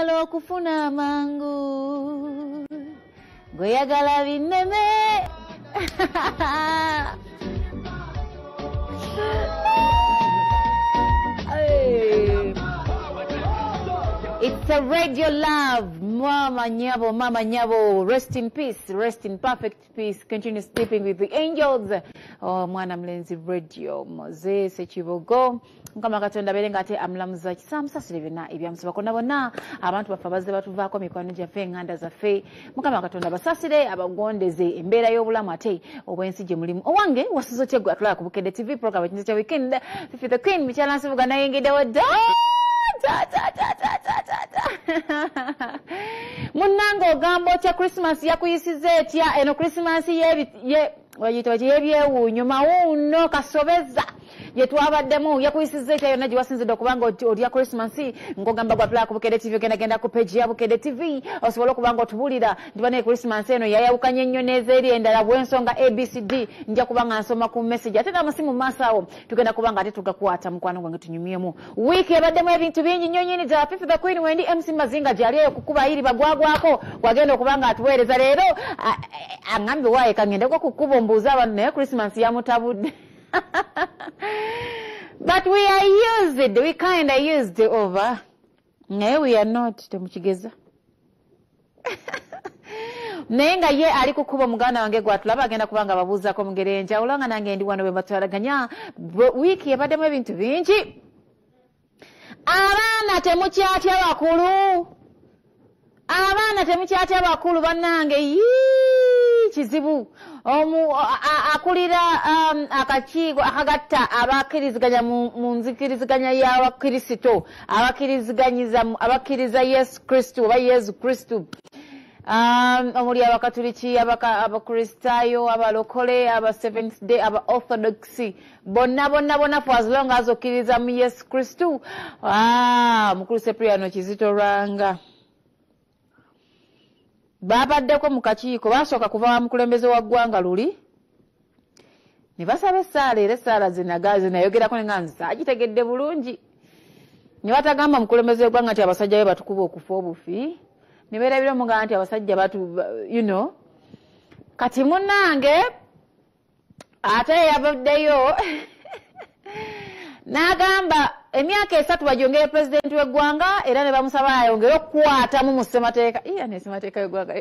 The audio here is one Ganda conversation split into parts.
Oyagala okufuna mangu goyagala binneme It's a radio love. Mama Nyabo, rest in peace, rest in perfect peace. Continue sleeping with the angels. Oh, mwana mlenzi radio. Moze sechivogo. Mukama Katonda berenga ate amulamuza kisamusasire byonna ebyamusaba konna bonna abantu baffe bazze batuvaako mikwano gyaffe enganda zaffe Mukama Katonda basasire abagondeze embeera y'obulamu ate obwensi gye mulimu owange wasizo kyegwe atulala ku Bukedde TV program ekintu kya weekend Fifi da Queen mukyala nsibuga nayengeddewo dda Munango ogamba otya Christmas yakuyisiza etya eno Christmas yebyewuunyo mawuuno kasobeza yetwabaddemu yakuyisiza etya yonna gye wasinzidde okubanga olya Christmas ng'ogamba gwatulala ku Bukedde TV genda ku page ya Bukedde TV osobola okubanga otubulira nti bane Christmas eno yayawukanye nnyo n'ezeeri endala bw'ensonga ABCD nja kubanga nsoma ku message ate n'amasimu mu maaso awo tugenda kubanga ate tugakwata mukwano gwange tunyumyemu wiiki ebaddemu ebintu bingi nnyo nnyini ddala Fifi da Queen wendi MC Mazinga gyali eyo kukuba iri bagwagwako wagenda okubanga atuweereza leero aŋŋambye waaye kangende kukuba ombuuza abantu naye Christmas yamutabudde But we are used, we kind of used over. No, we are not. Temukigeza. Nenga ye ali kukuba muganda wange gwatulaba agenda kubanga babuuzaako mu ngeri enjawulo nga nange ndi wano bwe batwalaganya wiiki ebaddemu ebintu bingi. Abaana temukyatya bakulu. Abaana temukyatya bakulu bannange kizibu. Akulira akakiiko akagatta abakkiriziganya mu nzikiriziganya y'Abakristo abakkiriza Yesu Kristo oba Yesu Kristo omuli Abakatuliki Abakristaayo abalokole aba Seventh Day aba Orthodox bonna for as long as okkiriza mu Yesu Kristo mukulu Sepriano Kizito Lwanga babaddeko mu kakiiko basooka kuva wa mukulembeze wa ggwanga luli ne basaba essaala era essaala zinayogerako nga nzaagitegedde bulungi ne batagamba mukulembeze w'eggwanga nti abasajja be batukuba okufa obufi ne beerabira omugamba nti abasajja kati munnange ate yabaddeyo n'agamba emyaka 3 bagyongere pulezidenti w'eggwanga era ne bamusaba ayongere okukwatamu mu ssemateeka ne ssemateeka y'eggwanga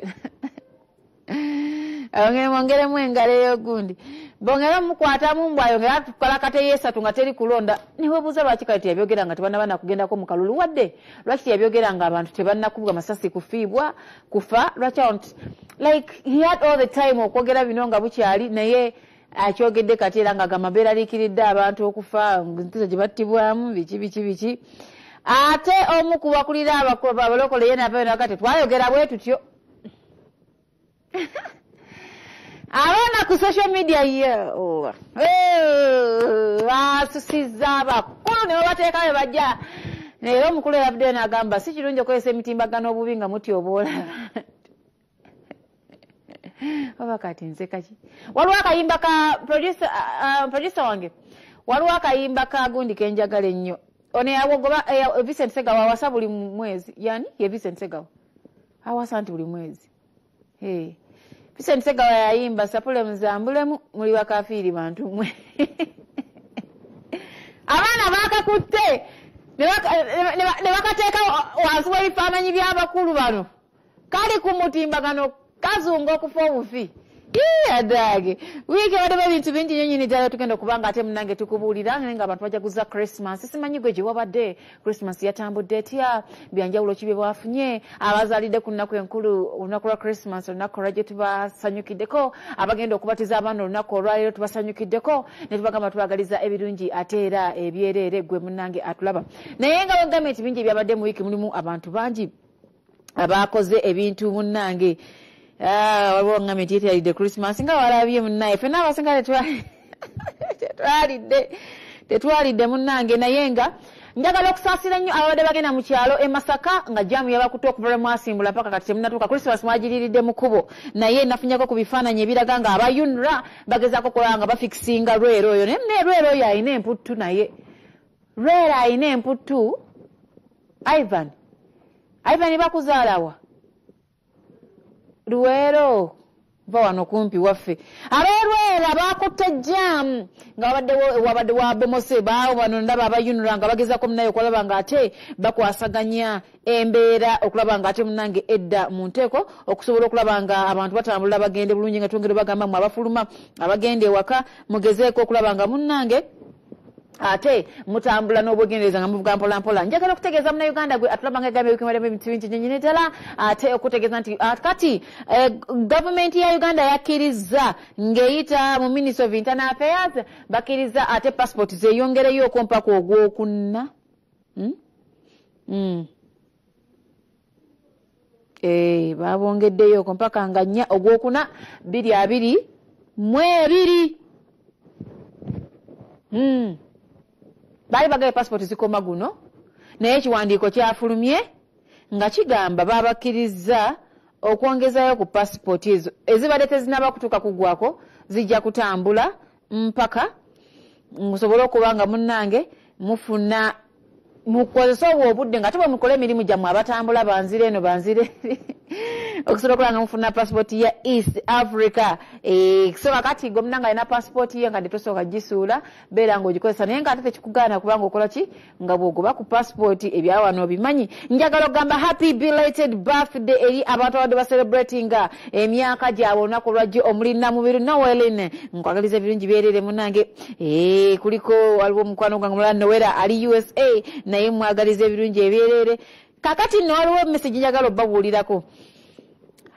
mwongeremu engalo ey'ogundi bongere mukwatamu mbw ayongere atukalakata ey'esatu nga teri kulonda ne weebuuza lwaki kati yabyogera nga tebannaba kugendako mu kalulu wadde lwaki yabyogera nga abantu tebannakubwa masasi kufiibwa kufa lwaki like he had all the time okwogera bino nga bukyali naye akyogedde kati era nga gamabeera aliikiridde abantu okufa ntizo gye battibwamu biki ate omu ku bakulira abalokole ye nabayo nakati twayogera bwe tutyo abaana ku social media basusizza abakulu ne babateekayo bajja naye omukulu yabaddeyo n'agamba si kirungi okozesa emitimbagano obubi nga mutyoboola oba kati nze kaki waliwo akayimba ka producer wange waliwo akayimba ka gundi kenjagala ennyo ono yawogoba Vincent Segawa awasa buli mwezi yani ye Vincent Segawa awasa nti buli mwezi Vincent Segawa yayimba sapule muzambulemu muli bakafiiri bantu mwe abaana bakakutte ne bakateeka wansi w'ebifaananyi by'abakulu bano kali ku mutimbagano kazunga okufa obufi adage wiiki ebaddemu ebintu bingi nnyo nnyini ddala tugenda okubanga ate munnange tukubuulira naye nga abantu bajaguza Christmas simanyi gwe gye wabadde Christmas yatambudde etya byanjawulo ki bye bafunye abazaalidde ku nnaku enkulu olunaku lwa Christmas olunaku olwa gye tubasanyukiddeko abagenda okubatiza abaana olunaku olwaleero tubasanyukiddeko ne tubagamba tubagaliza ebirungi ate era ebyereere gwe munnange atulaba naye nga wegamba enti bingi ebyabadde mu wiiki mulimu abantu bangi abakoze ebintu munnange waliwo ngambye nti yeteeridde Christmas nga walabye munnaye ffenna abasinga tetwalidde munnange naye nga njagala okusaasira nnyo ababadde bagenda mu kyalo e Masaka nga jamu yabakutte okuva lwe mwasimbula paka kati temunnatuuka Christmas mwagiriridde mu kkubo naye nafunyako ku bifaananyi ebiraga nga abayunra bagezaako okulaba nga bafikisinga Lwera oyo naye Lwera oyo alina emputtu naye Lwera alina emputtu Ivan Ayiva bakuzaalawa Luweero va wano kumpi waffe abeerwera bakutte jam nga wabadde wa Bomose baawo bano ndaba abayunula nga bagezaako munaye okulaba nga ate bakwasaganya embeera okulaba nga ate munange edda mu nteeko okusobola okulaba nga abantu batambulira bagende bulungi nga twongere bagamba mu abafuluma abagende ewaka mugezeeko okulaba nga munnange ate mutambula n'obwegendereza nga muvuga mpola mpola njagala okutegeeza muna Uganda gwe atulaba nga egambe ebikumalamu ebintu bingi nnyini ddala ate okutegeeza nti kati gavumenti ya Uganda yakkiriza ng'eyita mu Ministry of Internal Affairs bakkiriza ate passport zeeyongereyo okumpaka ogwokuna babongeddeyo okumpaka nga 4 ogwokuna 2022 bali bagaye passport zikoma guno naye ekiwandiiko kyafulumye nga kigamba babakkiriza okwongezayo ku passport ezo ezibadde tezinaba kutuuka kugwako zijja kutambula mpaka musobole okuba nga munnange mufuna mukozesa obwo obudde nga tebwe mukole emirimu gyammwe abatambula banzire eno banzire okusobola okulaba nga mufuna passport ya East Africa so kakati gwe munnange alina passport ye nga tetosooka gisuula beera ng'ogikozesa naye nga ate tekikugaana kubanga okola ki nga bw'ogoba ku passport ebyawano obimanyi njagala okugamba happy belated birthday eri abantu abadde baselebratinga emyaka gyabwe olunaku lwajjo omuli Namubiru Noelin nkwagaliza ebirungi byereere munnange kuliko waliwo omukwano gwange mulala Nowera ali USA naye mwagaliza ebirungi ebyereere kakati nno waliwo message njagala obbabuulirako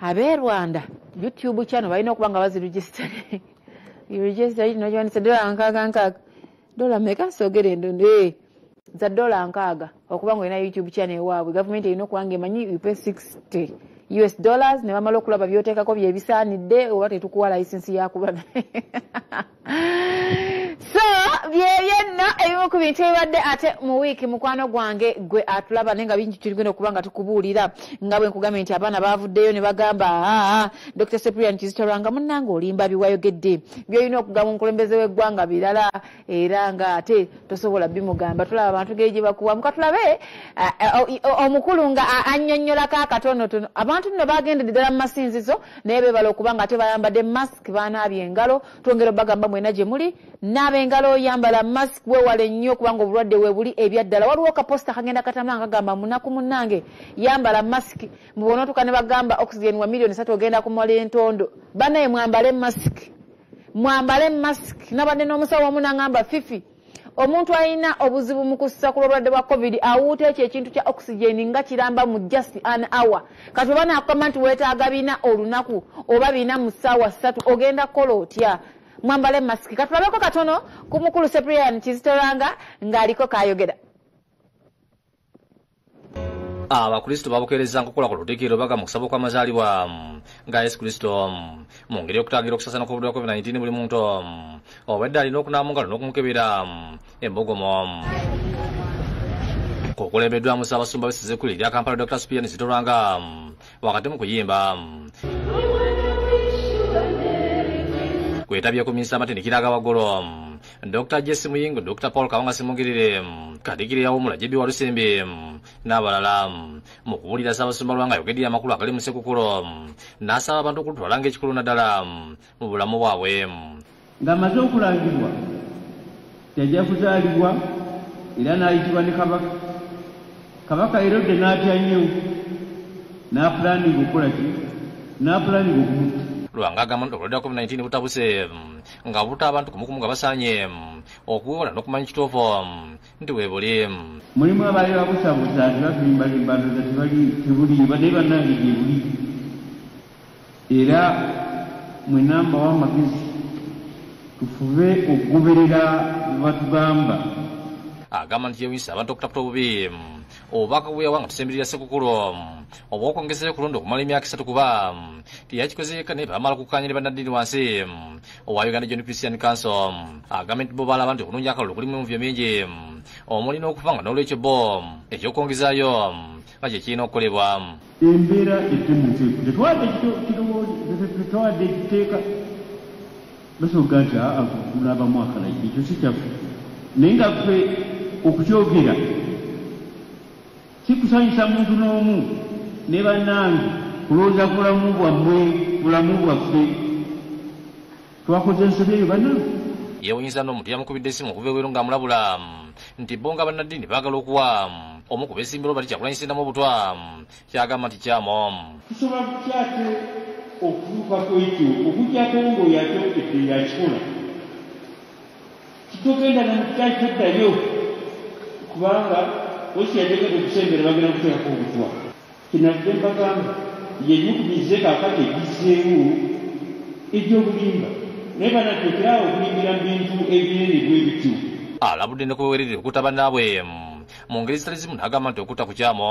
ab'e Rwanda YouTube channel balina okuba nga baziregistare register ino kiwandiise $6 dola meka sogere ndondo za $6 okuba nga olina YouTube channel ewaabwe gavumenti erina okuba nga emanyi you pay $60 ne bamala okulaba byoteekako byebisaanidde oba tetukuwa license yakuba so byebyenno ebimu ku bintu ebibadde ate mu wiiki mukwano gwange gwe atulaba naye nga bingi kirigenda okuba nga tukubuulira nga bwe nkugambye nti abaana baavuddeyo ne bagamba Dr. Cyprian Kizitoranga munnange olimba biwayogedde byolina okugamba omukulembeze w'eggwanga birala era nga ate tosobola bimugamba tulaba abantu geri gye bakuwa mukatulabe omukulu nga annyonnyolako akatonotono abantu nno bagendedde ddala mu masinzizo naye beebala okuba nga ate bayambadde mask banaabye engalo twongera bagamba mwena gye muli naaba engalo oyambala mask weewale nnyo kubanga obulwadde weebuli ebyaddala waliwo kaposta kagenda katama nga gamba munaku munnange yambala mask mubona otuka ne bagamba oxygen wa milioni 3 ogenda kumala entondo banaye mwambale mask nabadde n'omusawo wamu nangamba Fifi omuntu alina obuzibu mu kussa ku lwalwadde bwa COVID awuuta ekyo ekintu kya oxygen nga kiramba mu just an hour kati oba naakugamba nti weetaaga bina olunaku oba bina mu ssaawa 3 ogenda kukola otya mwambale mask kati tulabeko katono ku mukulu Cyprian Kizitoranga ng'aliko kayogera abakristo babukeereza nkokola ku luteekero baga mu kusaba kw'amazaalibwa nga Yesu Kristo mu ngeri y'okutagira okusasana kw'obulwadde bwa COVID-19 buli muntu obadde alina okunaaba mu ngalo n'okumukebera embogomo kukulembeddwamu Ssaabasumba b'Esseze ekkulu erya Kampala Dr. Cyprian Kizitoranga wakati mu kuyimba kwetabye ku minisita amatendekero ag'awaggulu Dr. Jesse Muyingo Dr. Paul Kawanga Simugirire Katikkiro Yawummula Jebi Walusembe n'abalala mu kubuulira Ssaabasumba Lwanga ayogedde amakulu agali mu Ssekukkulu n'asaba abantu okulutwala ng'ekikulu naddala mu bulamu bwabwe ng'amaze okulangirwa yajja kuzaalibwa era n'ayitibwa ne kabaka Herode n'atya nnyo n'apulaninga okukola ki n'apulaninga okumutta Lwanga agamba nti obulwadde bwa COVID-19 butabuse nga buta abantu kumukumu nga basaanye okuwona n'okumanya ekituufu nti weebuli mulimu abaali babusabusa ati balimbalimba ndoza tebuliiba naye bannange gye buli era mwenamba w'amagezi tufube okugoberera bye batugamba agamba nti yewisa abantu okutaputa obubi obubaka bweyawa nga tusemberera Ssekukkulu oba okwongezayo kulonda okumala emyaka 3 kuba teyakikozeeka naye bamala kukkaanya ne bannaddiini wansi owa Uganda John Christian Council agamba nti bo balaba nti okulungi akalulu kulimu emivyo mingi omuli n'okufa nga n'olwekyo bo ekyokwongezaayo nga kye kirina okukolebwa embeera ettemuteeku tetwadde ekiteeka basobola nti kulabamu akalagi ekyo si kyaffe naye nga ffe okukyogera sikusanyusa muntu n'omu ne bannange kulowooza bulamu bwammwe bulamu bwaffe twakoze ensobi eyo bannange. Yeewuunyiza n'omuntu yamukubidde essimu okuva ebweru ng'amulabula nti bo nga bannaddiini baagala okuwa omu ku beesimbyewo bali kyakulanyisiramu obutwa kyagamba nti kyamo. Tusobola kukyate okutuukako ekyo okukyako ng'oyo akyogedde yakikola kitogenda namukyakiddayo kubanga osi yategeka okusembera bagenda kuteekako obutwa. Kinavudde mbagamba yenyukumize kaakati egizeewo egy'obulimba naye banatekerawo okulimbira mu bintu ebinene bwe bityo. Alabudde ne kubewerera okutta bannaabwe mu ngeri zitali zimu n'agamba nti okutta ku kyamo.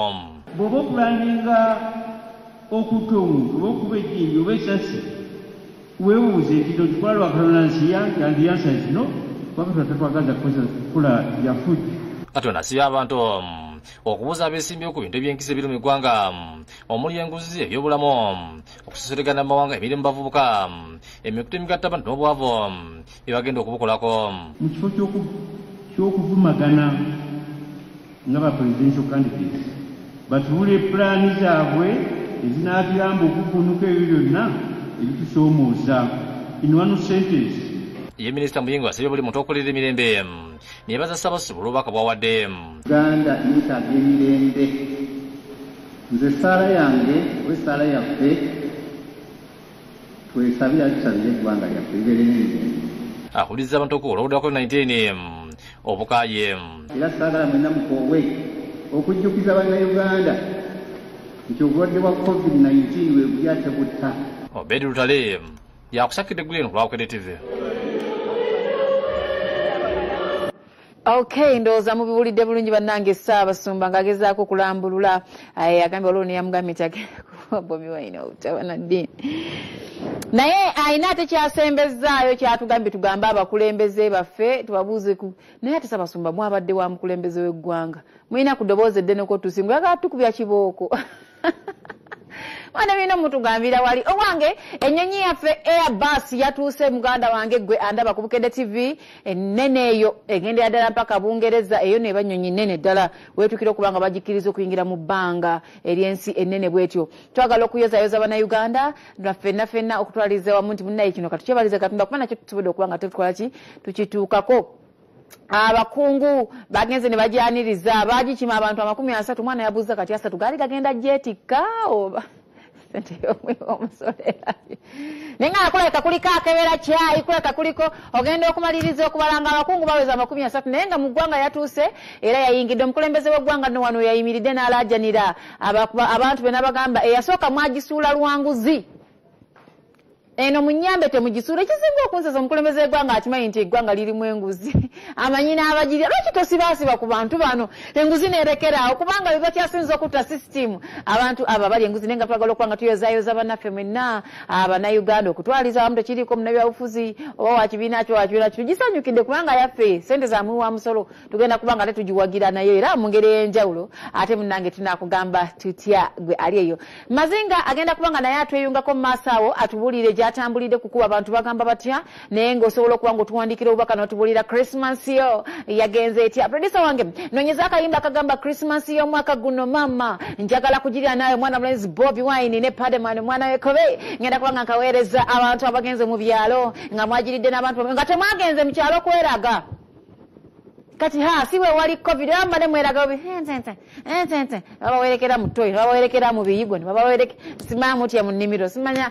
Bw'oba okulaninga okutta omuntu oba okuba ejjinja oba essasi weebuuze nti tokikola lwa kalonansiya and the answer is no kubanga tatwagaza kukola yafujja. Kati ono asibye abantu okubuuza abeesimbyewo ku bintu ebyenkisa ebiri mu ggwanga omuli enguzi ebyobulamu okusosolekana mu mawanga emirimu bavubuka emikutu emigattabantu n'obwavu bye bagenda okubukolako. Mu kifo ky'okuvumagana nga ba presidential candidates batuule pulaani zaabwe ezinaatuyamba okuvunuka ebyo byonna ebitusoomooza. In one sentence. Ye Minisita Muyingo asabye buli muntu okukolera emirembe neyebaza Ssaabasumba olw'obubaka bw'awadde. Uganda yeetaaga emirembe. Nze ssaala yange w'essaala yaffe twesabira tusabire eggwanga lyaffe libeere n'emirembe. Ahuliriza abantu okuwola obudde bwa COVID-19 obukaaye. Era saagala mwenna mukoowe okujjukiza bannayuganda nti obulwadde bwa COVID-19 bwe buli ate butta. Obedi Lutale yakusakidde egguleno ku lwa Bukedde TV. Okay, ndowooza mubiwulidde bulungi bannange Ssaabasumba ng'agezaako okulambulula agambye olwo neyamugambye nti bobi wine obutabannaddiini naye ayina ate kyasembezaayo kyatugambye tugambe abakulembeze baffe tubabuuze ku naye ate Ssaabasumba mwabadde wa mukulembeze w'eggwanga mulina ku ddoboozi eddene kotusinga oyagala tukubya kibooko wana bino mutugambira wali owange ennyonyi yaffe Airbus yatuuse muganda wange gwe andaba ku Bukedde TV ennene eyo egendera ddala mpaka Bungereza eyo neba nnyonyi nnene ddala weetukira okubanga bagikiriza okuyingira mu bbanga eryensi ennene bwetyo twagala okuyozayoza bannayuganda ffenna okutwaliza wamu nti munnaye kino katukyebalize Katonda kuba nakyo tusobodde okubanga tukola ki tukituukako. Abakungu bagenze ne bajyaniriza bagikima abantu 30 mwana yabuuza kati 3 gaali gagenda jeetikka oba sente omusolera nenga akuleka kuliko akebera kyayi kuleka kuliko ogenda okumaliriza okubalanga abakungu baweza 30 naye nga mu ggwanga yatuuse era yayingidde omukulembeze w'eggwanga no wano yayimiridde n'alaajanira abantu be n'abagamba eyasooka mwagisuula lwanguzi eno munyambe temugisuula ekisinga okunsaza omukulembeze w'eggwanga akimanyi nti eggwanga lirimu enguzi amanyi n'abagirya lwaki tosibaasiba ku bantu bano enguzi neerekeraawo kubanga bwe bakyasinza okutta sisitimu abantu abo bali enguzi naye nga twagala okubanga tuyozaayoza bannaffe mwenna abannayuganda okutwaliza wamu tekiriko munnabyabufuzi oba wakibiina kyo wakibiina kyo tugisanyukidde kubanga yaffe sente za muwi wa musolo tugenda kubanga ate tugiwagira nayo era mu ngeri ey'enjawulo ate munnange tunaakugamba tutya gwe ali eyo. Mazinga agenda kubanga naye atweyungako mu maaso awo atubuulire gy'atambulidde kukuba abantu bagamba batya naye ng'osobola okuba ng'otuwandiikira obubaka n'otubuulira Christmas yo yagenze etya. Producer wange nonyeza akayimba akagamba Christmas yo mwaka guno mama njagala kugirira nawe mwana mulenzi Bobi Wine ne Pademan mwana we Kobe ngenda kubanga nkaweereza abantu abagenze mu byalo nga mwagiridde n'abantu nga temwagenze mu kyalo kweraga kati siwe wali COVID amba ne mweraga obi babawerekera mu toyi babawerekera mu biyigo ne babawereke simamu mutya mu nnimiro simanya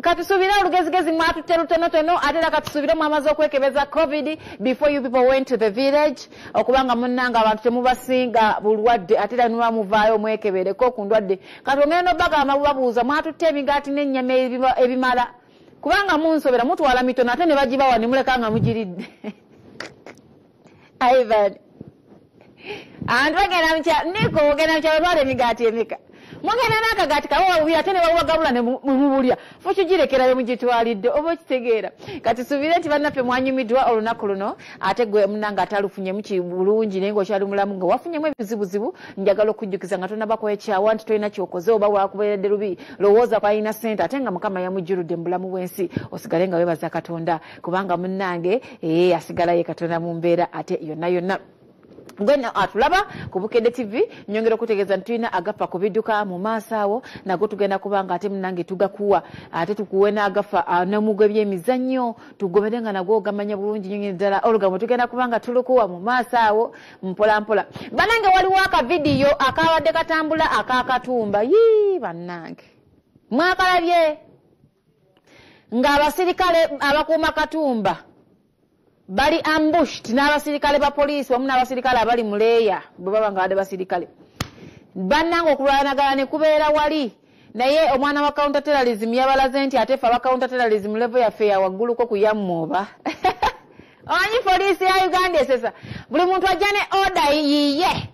katusubira olugezigezi mwatutte lutonotono ate era katusubire mwamaze okwekebeza COVID before you people went to the village okubanga munnanga abantu temubasinga bulwadde ate era niwamuvaayo omwekebereko ku ndwadde kati ogenda n'obagamba bubabuuza mwatutte emigaati n'ennyama ebimala kubanga munsobera mutwala mitono ate ne bagibawa ne muleka nga mugiridde Ivan abantu bagenda niko ogenda mu kyalo twala emigaati emika mugenda n'akagaati kawa bubi ate ne bawagabula ne mubulya fo kigirekerayo mugitwalidde oba okitegeera kati subire nti bannaffe mwanyumiddwa olunaku luno ate gwe munnanga atalufunyemu bulungi naye ng'okyali mulamu nga wafunyemu ebizibuzibu njagala okujjukiza nga tonabako ekyawa nti tolina kyokoze oba wakubeeredde lubi lowooza kwalina ssente ate nga Mukama yamujjuludde mu bulamu bw'ensi osigale nga weebaza Katonda kubanga munnange asigalayo Katonda mu mbeera ate yonna Gwena atulaba ku Bukedde TV nyongera okutegeeza ntulina agafa ku bidduka mu maaso awo nago tugenda kubanga ate munange tugakuwa ate tukuwe n'agafa namugwe by'emizannyo tugoberenga nagwo ogamanya bulungi nyongera ddala olugambo tugenda kubanga tulukuwa mu maaso awo mpola mpola. Banange waliwo akavidiyo akabadde katambula akakatumba bannange mwakalabye ng'abasirikale abakuuma katumba bali ambushed n'abasirikale ba police wamu n'abasirikale abali mu leeya bwe baba nga badde basirikale bannange okulwanagana ne kubeera wali naye omwana wa counter terrorism yabalaze nti ate ffe aba counter terrorism level yaffe ya wagguluko kuyammooba omanyi poliisi ya Uganda esesa buli muntu ajja ne order yiye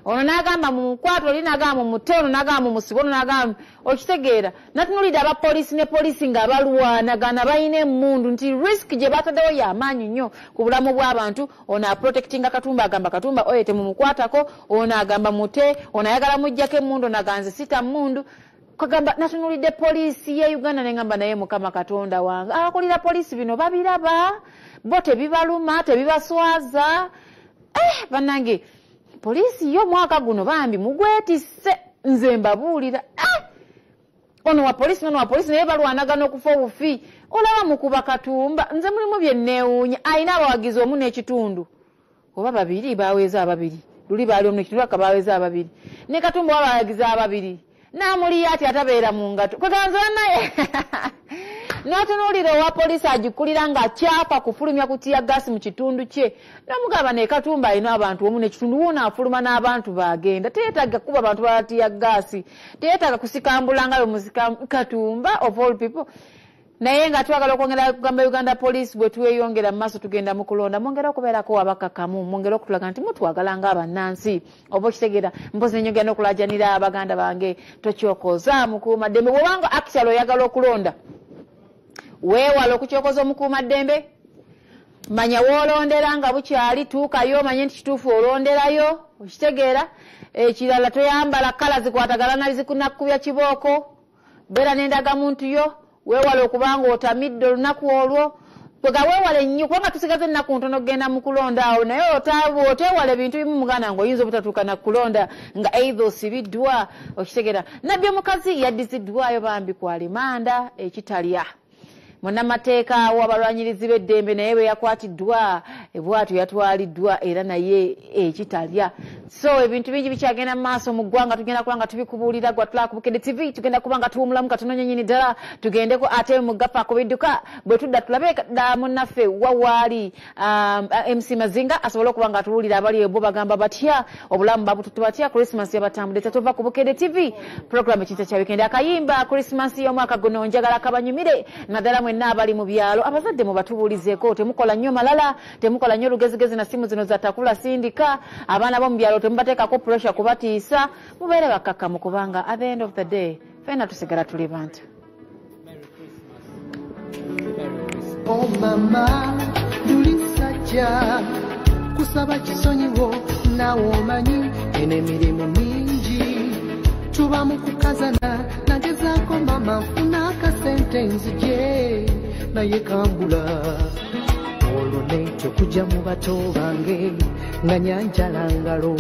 ono n'agamba mu mukwatu oli n'agamba mu mutte ono n'agamba mu musibo ono n'agamba okitegeera natunulidde aba poliisi ne poliisi nga balwanagana balina emmundu nti risk gye bataddewo y'amaanyi nnyo ku bulamu bw'abantu ono aprotectinga Katumba agamba Katumba oyo temumukwatako ono agamba mutte ono ayagala muggyako emmundu ono aganze sita mmundu kagamba natunulidde poliisi ye Uganda n'engamba naye Mukama Katonda wange abakulira poliisi bino babiraba bo tebibaluma tebibaswaza bannange poliisi yo mwaka guno bambi mugwetisse nze mbabuulira ono wa poliisi nono wa poliisi naye balwanagana okufa obufi olaba mukuba Katumba nze mulimu bye neewuunya ayina abawagizi omu n'ekitundu oba babiri baweeza ababiri luli baali omu n'ekitundu aka baweeza ababiri ne Katumba wabawagizi ababiri n'amuliya ati atabeera mu ngato kweganza naye n'atunuulira owa poliisi agikulira ng'akyapa kufulumya kutiya gaasi mu kitundu kye n'omugamba ne Katumba alina abantu omu n'ekitundu wuuno afuluma n'abantu bagenda teyeetaaga kuba abantu babatiya gaasi teyeetaaga kusikambulangayo musika Katumba of all people naye nga twagala okwongera kugamba Uganda police bwe tweyongera mu maaso tugenda mu kulonda mwongera okubeerako abakakamu mwongera okutulaga nti mutwagala ng'abannansi oba okitegeera mpozi nenyongera n'okulajanira abaganda bange tokyokoza mukuumaddembe bwobanga actually oyagala okulonda weewala okukyokoza omukuumaddembe manya woolondera nga bukyali tuukayo manye nti kituufu olonderayo okitegeera ekirala toyambala kala zikwatagala na zikunakubya kibooko beera n'endagamuntu yo weewala okubanga otamidde olunaku olwo kwega weewale nnyo kubanga tusigaze ennaku ntono okgenda mu kulonda awo naye oteewala ebintu bimu muganda ng'oyinza obutatuuka na kulonda nga either osibiddwa okitegeera nabbi omukazi yaddiziddwayo bambi kwa limanda ekitalya munnamateeka awo abalwanyirizi b'eddembe naye bwe yakwatiddwa ebwatu yatwaliddwa era naye ekitalya so ebintu bingi bikyagenda mu maaso mu ggwanga tugenda kuba nga tubikubuulira gwatulaba ku Bukedde TV tugenda kuba nga tuwumulamu katunonye nyini ddala tugendeko ate mu gafa ku bidduka bwe tudda tulabe dda munnaffe wawaali MC Mazinga asobole okuba nga atubuulira abali bo bagamba batya obulamu babututu batya Christmas yabatambudde tetova ku Bukedde TV program ekinta kya weekend akayimba Christmas y'omwaka guno njagala kabanyumire naddala mwenna abali mu byalo abazadde mu batubuulizeeko temukola nnyo malala temukola nnyo lugezigezi na simu zino za takula sindika abaana bo mu byalo temubateekako pressure kubatiisa mubeere bakkakkamu kubanga at the end of the day fena tusigala tuli bantu. Oh mama tuli sajja kusaba kisonyiwo nawe omanyi ene emirimu mingi tuba mu kukazana nagezaako mama nfuna akasente nzije naye kambula olwo nekyo kujja mu bato bange nga nyanjala ngalo